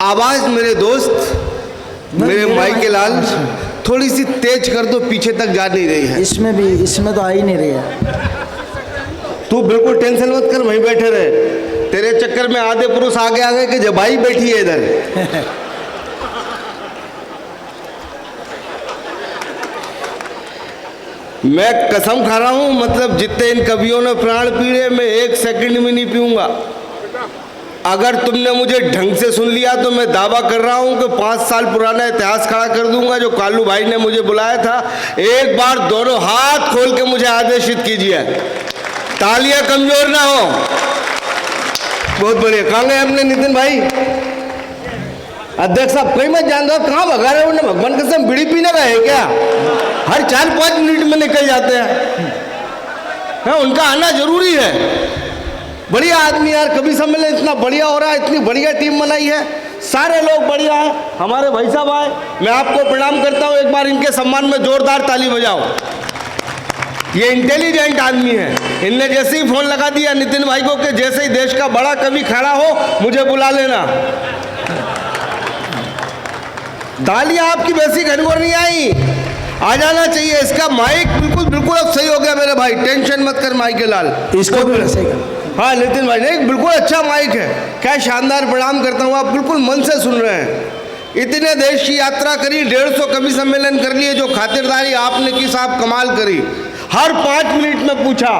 आवाज मेरे दोस्त, मेरे माई के लाल, थोड़ी सी तेज कर दो, पीछे तक जा नहीं रही है। इसमें तो आ ही नहीं रही है। तू बिल्कुल टेंशन मत कर, वहीं बैठे रहे। तेरे चक्कर में आधे पुरुष आगे आ गए कि जबाई बैठी है इधर। मैं कसम खा रहा हूं, मतलब जितने इन कवियों ने प्राण पीए, मैं 1 सेकंड में नहीं पीऊंगा। अगर तुमने मुझे ढंग से सुन लिया तो मैं दावा कर रहा हूं कि 5 साल पुराना इतिहास खड़ा कर दूंगा। जो कालू भाई ने मुझे बुलाया था, एक बार दोनों हाथ खोल के मुझे आदेशित कीजिए, तालियां कमजोर ना हो। बहुत बढ़िया। कहाँ गए अपने नितिन भाई? अध्यक्ष साहब कहीं मत जान दो, कहाँ भगा रहे? उन्हें भगवान कसम बीड़ी पीने का है क्या? हर 4-5 मिनट में निकल जाते हैं। हाँ, उनका आना जरूरी है। बढ़िया आदमी यार, कभी सम्मेलन इतना बढ़िया हो रहा है, इतनी बढ़िया टीम बनाई है, सारे लोग बढ़िया हैं। हमारे भाई साहब आए, मैं आपको प्रणाम करता हूँ, एक बार इनके सम्मान में जोरदार ताली बजाओ। ये इंटेलिजेंट आदमी है। इनने जैसे ही फोन लगा दिया नितिन भाई को कि जैसे ही देश का बड़ा कवि खड़ा हो मुझे बुला लेना। तालियां आपकी वैसी घनघोर नहीं आई, आ जाना चाहिए। इसका माइक बिल्कुल अब सही हो गया मेरे भाई, टेंशन मत कर माइक के लाल। इसको भी सही कर। हाँ नितिन भाई, नहीं बिल्कुल अच्छा माइक है। क्या शानदार, प्रणाम करता हूँ। आप बिल्कुल मन से सुन रहे हैं। इतने देश की यात्रा करी, 150 कवि सम्मेलन कर लिए, जो खातिरदारी आपने की साहब कमाल करी। हर 5 मिनट में पूछा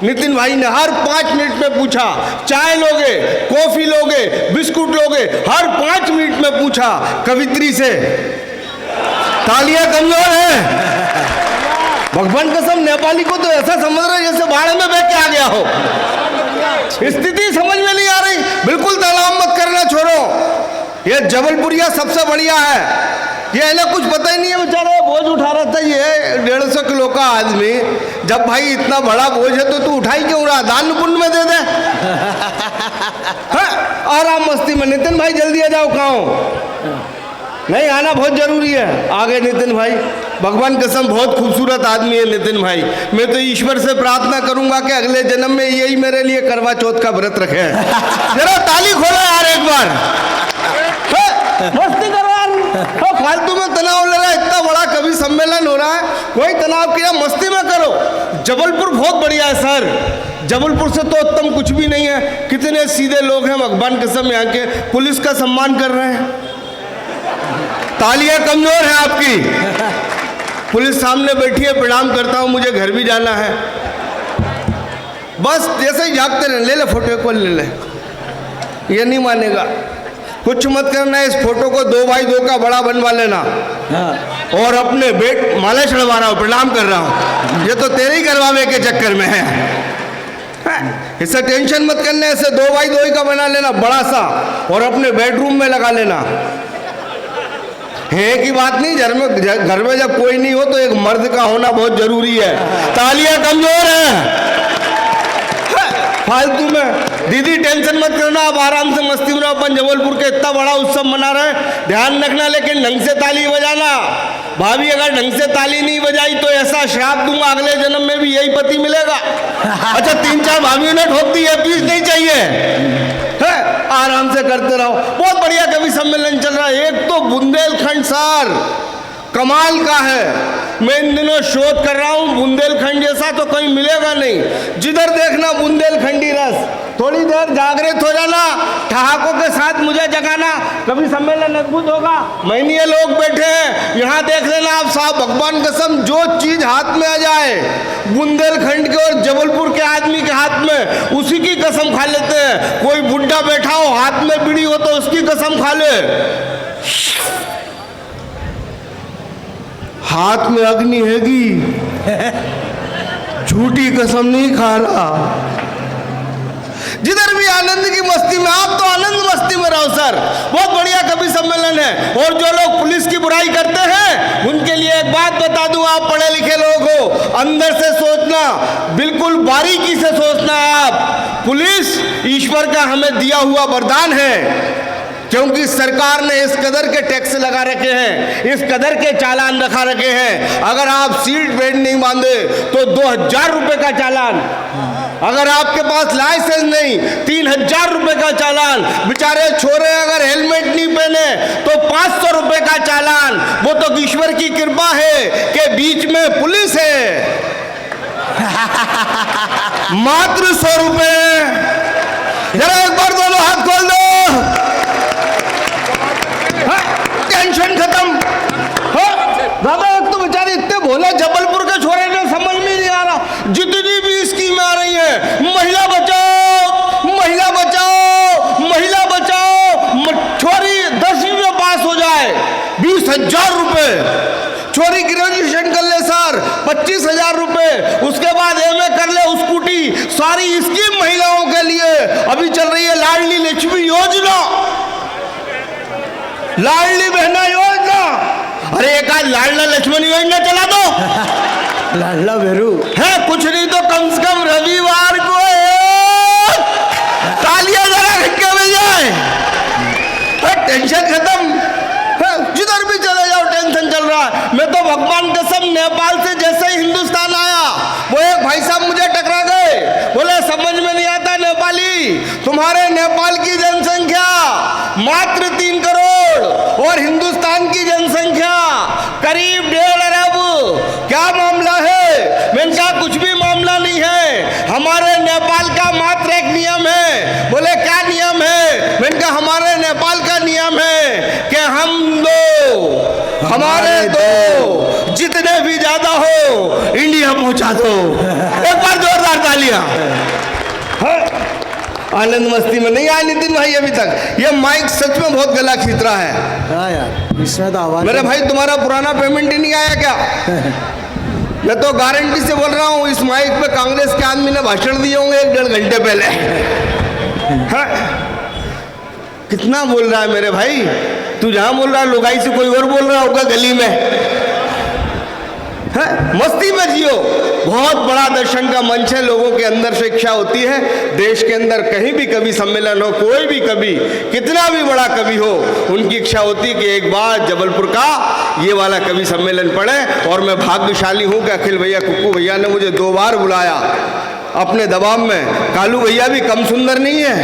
नितिन भाई ने, हर 5 मिनट में पूछा चाय लोगे, कॉफी लोगे, बिस्कुट लोगे, हर 5 मिनट में पूछा कवित्री से। तालियां कमजोर है। भगवान कसम, नेपाली को तो ऐसा समझ रहे जैसे बाढ़ में बह के आ गया हो। स्थिति समझ में नहीं आ रही। बिल्कुल तलाव मत करना छोड़ो। ये जबलपुरिया सबसे बढ़िया है। ये है ना, कुछ पता ही नहीं है बेचारा, बोझ उठा रहा था। ये 150 किलो का आदमी, जब भाई इतना बड़ा बोझ है तो तू उठाई क्यों रहा? दान पुण्य में दे दे। हाँ, आराम मस्ती में। नितिन भाई जल्दी आ जाओ, कहाँ हो? नहीं, आना बहुत जरूरी है। आगे नितिन भाई, भगवान कसम बहुत खूबसूरत आदमी है नितिन भाई। मैं तो ईश्वर से प्रार्थना करूंगा कि अगले जन्म में यही मेरे लिए करवा चौथ का व्रत रखे। जरा ताली खोलो यार एक बार। मस्ती करो यार, फालतू में तनाव ले रहा है। इतना बड़ा कवि सम्मेलन हो रहा है, कोई तनाव किया, मस्ती में करो। जबलपुर बहुत बढ़िया है सर, जबलपुर से तो उत्तम कुछ भी नहीं है। कितने सीधे लोग हैं, भगवान कसम। यहाँ के पुलिस का सम्मान कर रहे हैं। तालियां कमजोर है आपकी। पुलिस सामने बैठी है, प्रणाम करता हूँ, मुझे घर भी जाना है। बस जैसे ही जागते रहे, ले ले फोटो को, ले ले। ये नहीं मानेगा, कुछ मत करना है। इस फोटो को 2x2 का बड़ा बनवा लेना। हाँ। और अपने बेट माला चढ़वा रहा हूँ, प्रणाम कर रहा हूँ। ये तो तेरे ही करवावे के चक्कर में है। हाँ। इससे टेंशन मत करना, ऐसे 2x2 का बना लेना बड़ा सा, और अपने बेडरूम में लगा लेना। है की बात नहीं, घर में जब कोई नहीं हो तो एक मर्द का होना बहुत जरूरी है। तालियां कमजोर है। फालतू में दीदी टेंशन मत करना, आप आराम से मस्ती में। अपन जबलपुर के इतना बड़ा उत्सव मना रहे हैं, ध्यान रखना, लेकिन ढंग से ताली बजाना। भाभी अगर ढंग से ताली नहीं बजाई तो ऐसा श्राप दूंगा, अगले जन्म में भी यही पति मिलेगा। अच्छा, 3-4 भाभियों ने ठोक दी है, प्लीज नहीं चाहिए है। आराम से करते रहो। बहुत बढ़िया कवि सम्मेलन चल रहा है। एक तो बुंदेलखंड सर कमाल का है। मैं इन दिनों शोध कर रहा हूँ, बुंदेलखंड जैसा तो कहीं मिलेगा नहीं। जिधर देखना बुंदेलखंडी रस। थोड़ी देर जागृत हो जाना, ठहाकों के साथ मुझे जगाना, कवि सम्मेलन अद्भुत होगा। महीने लोग बैठे हैं, यहाँ देख लेना आप साहब, भगवान कसम, जो चीज हाथ में आ जाए बुंदेलखंड के और जबलपुर के आदमी के हाथ में, उसी की कसम खा लेते हैं। कोई बुढ़ा बैठा हो, हाथ में बीड़ी हो तो उसकी कसम खा ले। हाथ में अग्नि हैगी, झूठी कसम नहीं खा रहा। जिधर भी आनंद की मस्ती में, आप तो आनंद मस्ती में रहो सर। बहुत बढ़िया कवि सम्मेलन है। और जो लोग पुलिस की बुराई करते हैं, उनके लिए एक बात बता दूं, आप पढ़े लिखे लोग हो, अंदर से सोचना, बिल्कुल बारीकी से सोचना। आप पुलिस ईश्वर का हमें दिया हुआ वरदान है, क्योंकि सरकार ने इस कदर के टैक्स लगा रखे हैं, इस कदर के चालान रखा रखे हैं। अगर आप सीट बेल्ट नहीं बांधे तो 2000 रुपए का चालान, अगर आपके पास लाइसेंस नहीं 3000 रुपए का चालान। बेचारे छोरे अगर हेलमेट नहीं पहने तो 500 रुपए का चालान। वो तो ईश्वर की कृपा है कि बीच में पुलिस है। मात्र 100 रुपए। जरा एक बार दोनों हाथ खोल दो। टेंशन खत्म। दादा एक तो बेचारे इतने भोले जबलपुर के छोरे ने समझ में नहीं आ रहा। जितनी भी स्कीमें आ रही हैं, महिला बचाओ, महिला बचाओ, महिला बचाओ, छोरी 10वीं में पास हो जाए 20,000 रुपए, छोरी ग्रेजुएशन कर ले सर 25,000 रुपए, उसके बाद एमए कर ले स्कूटी। सारी स्कीम महिलाओं के लिए अभी चल रही है। लाडली लक्ष्मी योजना, लाडली बहना योजना। अरे एक आज लाडला लक्ष्मण योजना चला दो। लाडला बेरू है कुछ नहीं तो कम से कम रविवार को तालियां जरा खटके में जाए। टेंशन खत्म। जिधर भी चले जाओ टेंशन चल रहा है। मैं तो भगवान कसम नेपाल से जैसे ही हिंदुस्तान आया, वो एक भाई साहब मुझे टकरा गए, बोले समझ में नहीं आता नेपाली, तुम्हारे नेपाल की जनसंख्या मात्र 3 करोड़ और हिंदुस्तान की जनसंख्या करीब 1.5 अरब, क्या मामला है? मैंने कहा कुछ भी मामला नहीं है, हमारे नेपाल का मात्र एक नियम है। बोले क्या नियम है? मैंने कहा हमारे नेपाल का नियम है कि हम दो, हमारे दो, जितने भी ज्यादा हो इंडिया पहुंचा दो। एक बार जोरदार तालियां। आनंद मस्ती में नहीं आए नितिन भाई अभी तक। ये माइक सच में बहुत गला खींच रहा है। हाँ यार, इसमें तो आवाज मेरे भाई तुम्हारा पुराना पेमेंट ही नहीं आया क्या? मैं तो गारंटी से बोल रहा हूँ, इस माइक पे कांग्रेस के आदमी ने भाषण दिए होंगे 1-1.5 घंटे पहले। हाँ? कितना बोल रहा है मेरे भाई? तू जहां बोल रहा है लुगाई से कोई और बोल रहा होगा गली में। है? मस्ती में जियो। बहुत बड़ा दर्शन का मंच है। लोगों के अंदर से इच्छा होती है देश के अंदर कहीं भी कभी सम्मेलन हो, कोई भी कभी कितना भी बड़ा कवि हो, उनकी इच्छा होती है कि एक बार जबलपुर का ये वाला कवि सम्मेलन पड़े। और मैं भाग्यशाली हूं कि अखिल भैया, कुक्कू भैया ने मुझे 2 बार बुलाया अपने दबाव में। कालू भैया भी कम सुंदर नहीं है।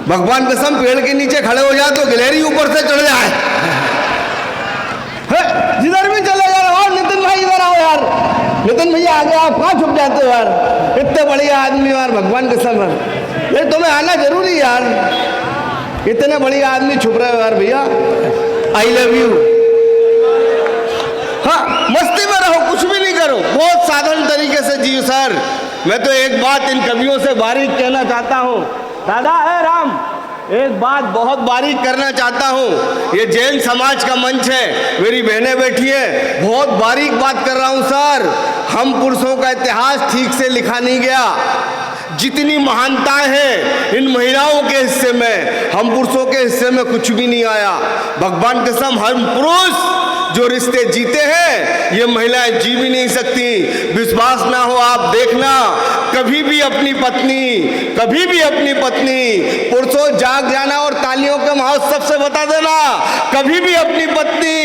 भगवान कसम पेड़ के नीचे खड़े हो जाए तो गिलहरी ऊपर से चढ़ जाए। जिधर भी चले जा रहे हो, नितिन भाई इधर आओ यार। नितिन भैया आगे आप कहाँ छुप जाते हो यार? इतने बढ़िया आदमी यार, भगवान कसम ये तुम्हें आना जरूरी यार। इतने बढ़िया आदमी छुप रहे हो यार भैया। I love you. हाँ मस्ती में रहो, कुछ भी नहीं करो, बहुत साधारण तरीके से जियो सर। मैं तो एक बात इन कवियों से बारीक कहना चाहता हूँ। दादा है राम, एक बात बहुत बारीक करना चाहता हूँ। ये जैन समाज का मंच है, मेरी बहनें बैठी हैं, बहुत बारीक बात कर रहा हूँ सर। हम पुरुषों का इतिहास ठीक से लिखा नहीं गया। जितनी महानताएं हैं इन महिलाओं के हिस्से में, हम पुरुषों के हिस्से में कुछ भी नहीं आया। भगवान कसम हम पुरुष जो रिश्ते जीते हैं ये महिलाएं जी भी नहीं सकती। विश्वास ना हो आप देखना, कभी भी अपनी पत्नी पुरुषों जाग जाना और तालियों के महोत्सव से बता देना, कभी भी अपनी पत्नी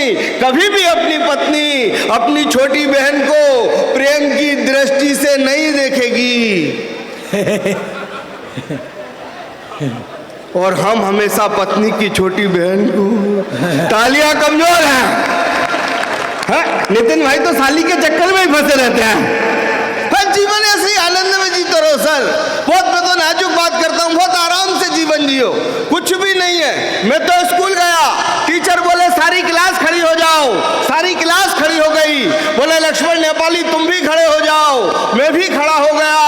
अपनी छोटी बहन को प्रेम की दृष्टि से नहीं देखेगी। और हम हमेशा पत्नी की छोटी बहन को। तालियां कमजोर हैं। नितिन भाई तो साली के चक्कर में ही फंसे रहते हैं। हर जीवन ऐसे ही आनंद में जीते रहो सर। बहुत मैं तो नाजुक बात करता हूँ, बहुत आराम से जीवन जियो, कुछ भी नहीं है। मैं तो स्कूल गया, टीचर बोले सारी क्लास खड़ी हो जाओ, सारी क्लास खड़ी हो गई। बोले लक्ष्मण नेपाली तुम भी खड़े हो जाओ, मैं भी खड़ा हो गया।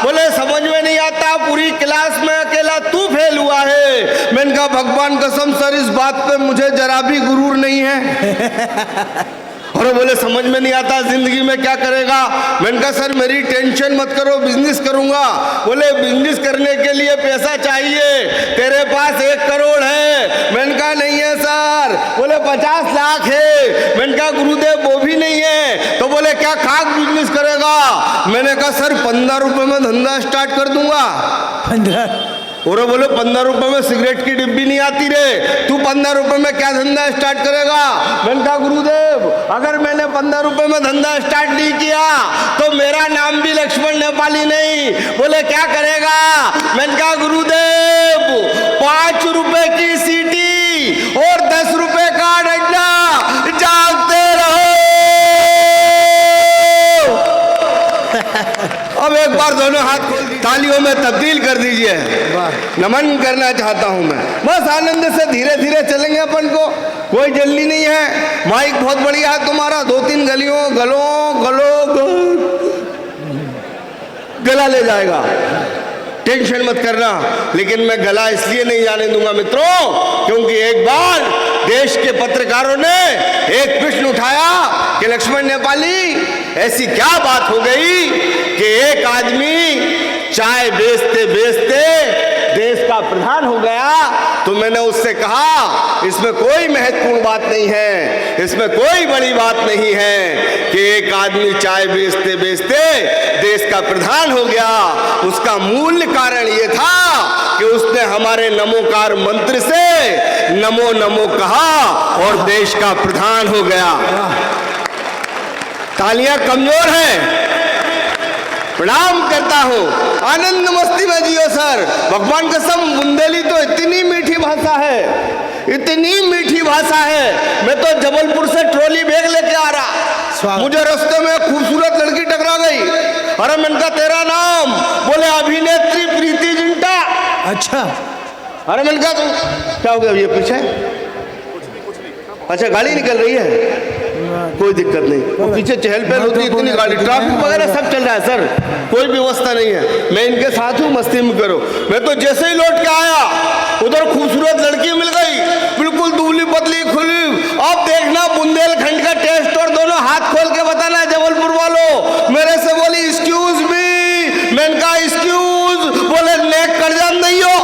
बोले समझ में नहीं आता, पूरी क्लास में अकेला तू फेल हुआ है। मैंने कहा भगवान कसम सर इस बात पे मुझे जरा भी गुरूर नहीं है। और बोले समझ में नहीं आता जिंदगी में क्या करेगा। मैंने कहा सर मेरी टेंशन मत करो, बिजनेस करूंगा। बोले बिजनेस करने के लिए पैसा चाहिए, तेरे पास 1 करोड़ है। मैंने कहा नहीं है सर। बोले 50 लाख है। मैंने कहा गुरुदेव वो भी नहीं है। तो बोले क्या खाक बिजनेस करेगा? मैंने कहा सर 15 रुपए में धंधा स्टार्ट कर दूंगा। 15? और बोले 15 रुपए में सिगरेट की डिब्बी नहीं आती रे, तू 15 रुपए में क्या धंधा स्टार्ट करेगा? मैंने कहा गुरुदेव अगर मैंने 15 रुपए में धंधा स्टार्ट नहीं किया तो मेरा नाम भी लक्ष्मण नेपाली नहीं। बोले क्या करेगा? मैंने कहा गुरुदेव 5 रुपए की सीटी बार दोनों हाथ खोल दीजिए, तालियों में तब्दील कर दीजिए। नमन करना चाहता हूं मैं। बस आनंद से धीरे धीरे चलेंगे अपन को, कोई जल्दी नहीं है। माइक बहुत बढ़िया है तुम्हारा, 2-3 गला ले जाएगा, टेंशन मत करना। लेकिन मैं गला इसलिए नहीं जाने दूंगा मित्रों, क्योंकि एक बार देश के पत्रकारों ने एक प्रश्न उठाया कि लक्ष्मण नेपाली ऐसी क्या बात हो गई कि एक आदमी चाय बेचते बेचते देश का प्रधान हो गया। तो मैंने उससे कहा इसमें कोई महत्वपूर्ण बात नहीं है, इसमें कोई बड़ी बात नहीं है कि एक आदमी चाय बेचते बेचते देश का प्रधान हो गया। उसका मूल कारण ये था कि उसने हमारे नमोकार मंत्र से नमो नमो कहा और देश का प्रधान हो गया। तालियां कमजोर हैं, प्रणाम करता हूं। आनंद मस्ती में जियो सर। भगवान कसम, बुंदेली तो इतनी मीठी भाषा है, इतनी मीठी भाषा है। मैं तो जबलपुर से ट्रॉली बैग लेके आ रहा, मुझे रास्ते में खूबसूरत लड़की टकरा गई। अरे मैंने कहा तेरा नाम? बोले अभिनेत्री प्रीति जिंटा। अच्छा, अरे मैंने कहा तुम क्या हो गया ये पीछे? अच्छा गाड़ी निकल रही है, कोई दिक्कत नहीं, वो पीछे चहल पहल होती है, इतनी गाड़ी, ट्रैफिक वगैरह सब चल रहा है सर, कोई व्यवस्था नहीं है। मैं इनके साथ हूँ, मस्ती में करो। मैं तो जैसे ही लौट के आया उधर खूबसूरत लड़की मिल गई, बिल्कुल दुबली पतली खुली। अब देखना बुंदेलखंड का टेस्ट और दोनों हाथ खोल के बताना जबलपुर वालों। मेरे से बोली एक्सक्यूज मी, मैंने कहा एक्सक्यूज, बोले नेक कर जान नहीं हो।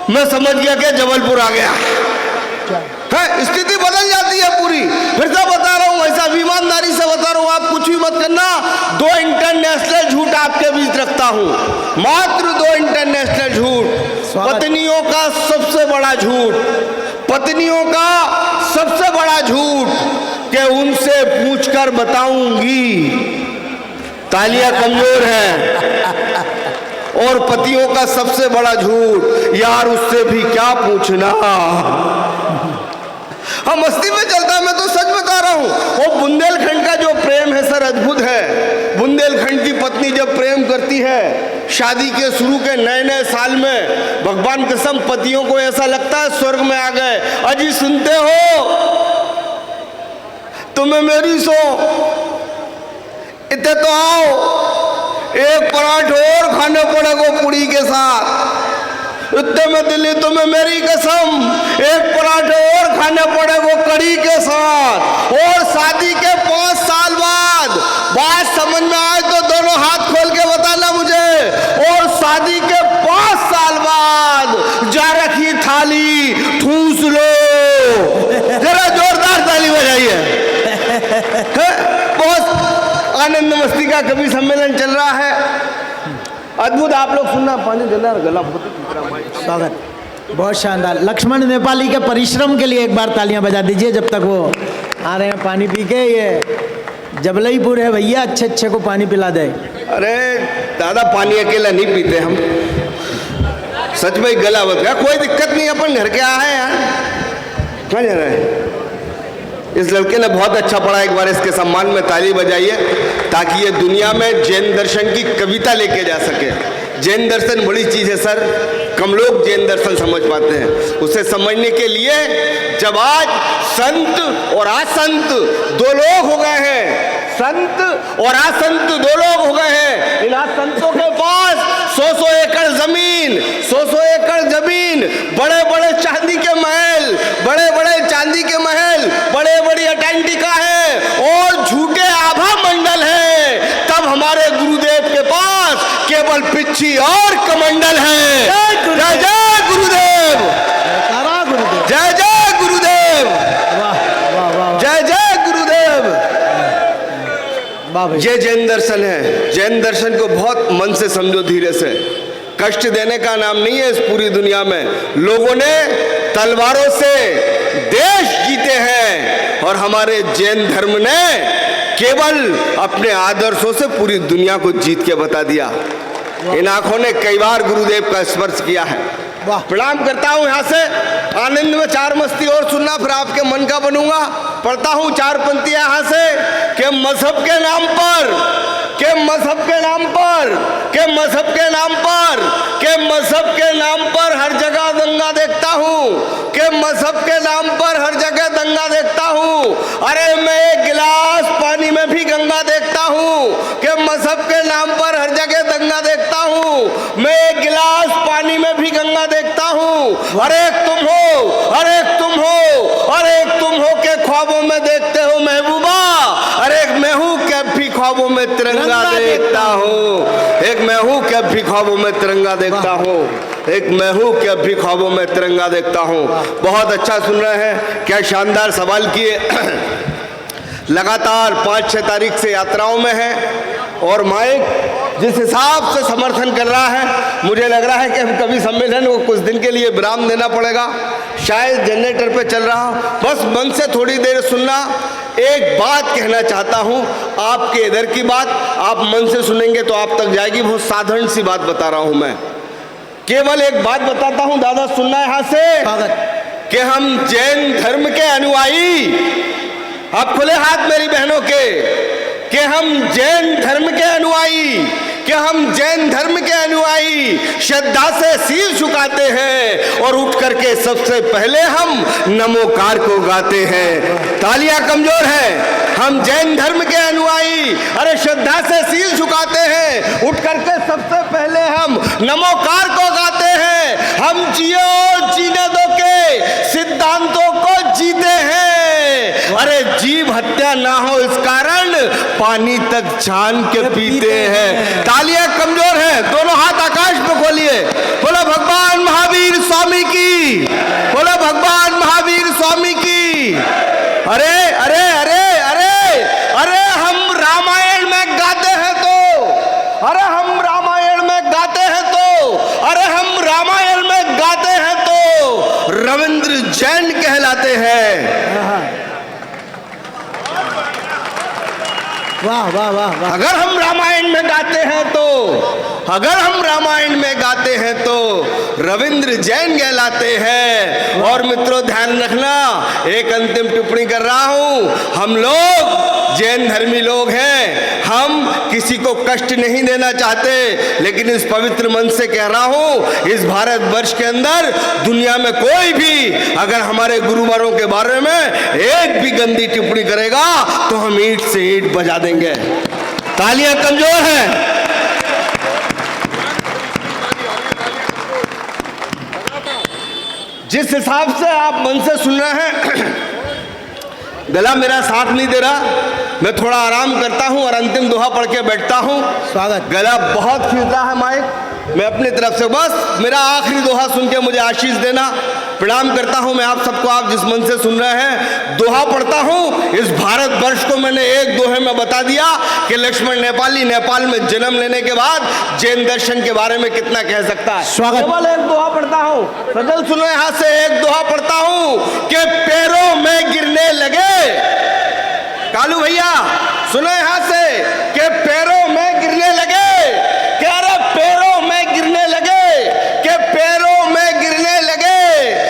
मैं समझ गया कि जबलपुर आ गया है, स्थिति बदल जाती है पूरी। फिर से बता रहा हूं, ऐसा ईमानदारी से बता रहा हूं, आप कुछ भी मत करना। 2 इंटरनेशनल झूठ आपके बीच रखता हूं, मात्र 2 इंटरनेशनल झूठ। पत्नियों का सबसे बड़ा झूठ, पत्नियों का सबसे बड़ा झूठ कि उनसे पूछकर बताऊंगी। तालियां कमजोर हैं। और पतियों का सबसे बड़ा झूठ, यार उससे भी क्या पूछना। हम मस्ती में चलता, मैं तो सच बता रहा हूं। वो बुंदेलखंड का जो प्रेम है सर, अद्भुत है। बुंदेलखंड की पत्नी जब प्रेम करती है, शादी के शुरू के नए नए साल में, भगवान कसम पतियों को ऐसा लगता है स्वर्ग में आ गए। अजी सुनते हो, तुम्हें मेरी सो इतने तो आओ, एक पराठे और खाने पड़ेगा पूरी के साथ। इतने में दिल्ली, तुम्हें मेरी कसम, एक पराठे और खाने पड़ेगा कड़ी के साथ। और शादी के 5 साल बाद बात समझ में आए तो दोनों हाथ खोल के बताना मुझे। और शादी के 5 साल बाद जा रखी थाली ठूस लो। जरा जोरदार ताली बजाइए। बहुत आनंद मस्ती का कवि सम्मेलन चल रहा है, अद्भुत। आप लोग सुनना, पानी देना, गला बहुत स्वागत, बहुत शानदार। लक्ष्मण नेपाली के परिश्रम के लिए एक बार तालियां बजा दीजिए जब तक वो आ रहे हैं पानी पी के। ये जबलईपुर है भैया, अच्छे अच्छे को पानी पिला दे। अरे दादा पानी अकेला नहीं पीते हम, सच में गला बच गया, कोई दिक्कत नहीं, अपन घर के आए हैं यार। कहाँ जा रहे हैं? इस लड़के ने बहुत अच्छा पढ़ा, एक बार इसके सम्मान में ताली बजाइए ताकि ये दुनिया में जैन दर्शन की कविता लेके जा सके। जैन दर्शन बड़ी चीज है सर, कम लोग जैन दर्शन समझ पाते हैं। उसे समझने के लिए जब आज संत और असंत 2 लोग हो गए हैं, संत और असंत 2 लोग हो गए हैं। इन असंतों के पास 100 एकड़ जमीन, 100 एकड़ जमीन, बड़े बड़े चांदी के महल, बड़े बड़े चांदी के महल, बड़े बड़ी अटैंटिका है और झूठे आभा मंडल है। तब हमारे गुरुदेव के पास केवल पिच्छी और कमंडल है। जय जय गुरुदेव, जय जय गुरुदेव, जय जय गुरुदेव। ये जैन दर्शन है। जैन दर्शन को बहुत मन से समझो, धीरे से। कष्ट देने का नाम नहीं है इस पूरी दुनिया में। लोगों ने तलवारों से देश जीते हैं और हमारे जैन धर्म ने केवल अपने आदर्शों से पूरी दुनिया को जीत के बता दिया। इन आंखों ने कई बार गुरुदेव का स्पर्श किया है। प्रणाम करता हूं। यहाँ से आनंद में 4 मस्ती और सुनना, फिर आपके मन का बनूंगा। पढ़ता हूं 4 पंक्तियां यहाँ से कि मजहब के नाम पर के मजहब के नाम पर, के मजहब के नाम पर, के मजहब के नाम पर हर जगह दंगा देखता हूँ, के मजहब के नाम पर हर जगह दंगा देखता हूँ। अरे मैं एक गिलास पानी में भी गंगा देखता हूँ, के मजहब के नाम पर हर जगह दंगा देखता हूँ। मैं एक गिलास पानी में भी गंगा देखता हूँ। अरे तुम हो, अरे तुम हो, अरे तुम हो के ख्वाबों में देखते हो महबूबा, अरे मैं हूँ के भी ख्वाबों में तिरंगा देखता हूँ। एक मैं हूँ के भी ख्वाबों में तिरंगा देखता हूँ, एक मैं हूँ के भी ख्वाबों में तिरंगा देखता हूँ। बहुत अच्छा सुन रहे हैं, क्या शानदार सवाल किए। लगातार 5-6 तारीख से यात्राओं में है और माइक जिस हिसाब से समर्थन कर रहा है, मुझे लग रहा है कि हम कभी सम्मेलन को कुछ दिन के लिए विराम देना पड़ेगा। शायद जनरेटर पे चल रहा, बस मन से थोड़ी देर सुनना। एक बात कहना चाहता हूँ, आपके इधर की बात आप मन से सुनेंगे तो आप तक जाएगी। बहुत साधारण सी बात बता रहा हूँ मैं, केवल एक बात बताता हूँ, दादा सुनना यहाँ से, कि हम जैन धर्म के अनुयायी, आप खुले हाथ मेरी बहनों के, कि हम जैन धर्म के अनुयायी, कि हम जैन धर्म के अनुयायी श्रद्धा से सिर झुकाते हैं और उठ करके सबसे पहले हम नमोकार को गाते हैं। तालियां कमजोर है। हम जैन धर्म के अनुयायी अरे श्रद्धा से सिर झुकाते हैं, उठ करके सबसे पहले हम नमोकार को गाते हैं। हम जियो जीने दो के सिद्धांतों को जीते हैं। अरे जीव हत्या ना हो इस कारण पानी तक छान के पीते हैं। तालियां कमजोर है, दोनों हाथ आकाश पे खोलिए। बोलो भगवान महावीर स्वामी की, बोलो भगवान महावीर स्वामी की। अरे अरे अरे अरे अरे हम रामायण में गाते हैं तो, अरे हम रामायण में गाते हैं तो, अरे हम रामायण में गाते हैं तो रविंद्र जैन कहलाते हैं। वाह वाह वाह वाह। अगर हम रामायण में गाते हैं तो, अगर हम रामायण में गाते हैं तो रविंद्र जैन कहलाते हैं। और मित्रों ध्यान रखना, एक अंतिम टिप्पणी कर रहा हूं, हम लोग जैन धर्मी लोग हैं, हम किसी को कष्ट नहीं देना चाहते, लेकिन इस पवित्र मन से कह रहा हूं, इस भारतवर्ष के अंदर दुनिया में कोई भी अगर हमारे गुरुवारों के बारे में एक भी गंदी टिप्पणी करेगा तो हम ईंट से ईंट बजा देंगे। तालियां कमजोर हैं। जिस हिसाब से आप मन से सुन रहे हैं, गला मेरा साथ नहीं दे रहा, मैं थोड़ा आराम करता हूं और अंतिम दोहा पढ़ के बैठता हूं। स्वागत। गला बहुत खींचता है माइक, मैं अपनी तरफ से बस मेरा आखिरी दोहा सुन के मुझे आशीष देना। प्रणाम करता हूं मैं आप सबको, आप जिस मन से सुन रहे हैं। दोहा पढ़ता हूं। इस भारतवर्ष को मैंने एक दोहे में बता दिया कि लक्ष्मण नेपाली नेपाल में जन्म लेने के बाद जैन दर्शन के बारे में कितना कह सकता है। स्वागत। केवल एक दोहा पढ़ता हूं, सजल सुनो यहां से, एक दोहा पढ़ता हूं कि पैरों में गिरने लगे। कालू भैया सुनो यहां से, कि पैरों में गिरने लगे, कि अरे पैरों में गिरने लगे, कि पैरों में गिरने लगे,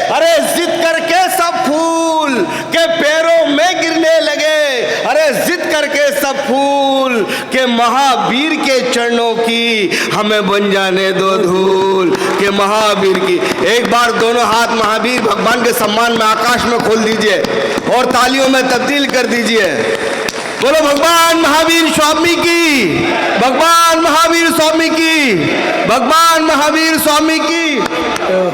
अरे जिद करके सब फूल, के पैरों में गिरने लगे, अरे जिद करके सब फूल, के महावीर के चरणों की हमें बन जाने दो धूल, के महावीर की। एक बार दोनों हाथ महावीर भगवान के सम्मान में आकाश में खोल दीजिए और तालियों में तब्दील कर दीजिए। बोलो भगवान महावीर स्वामी की, भगवान महावीर स्वामी की, भगवान महावीर स्वामी की।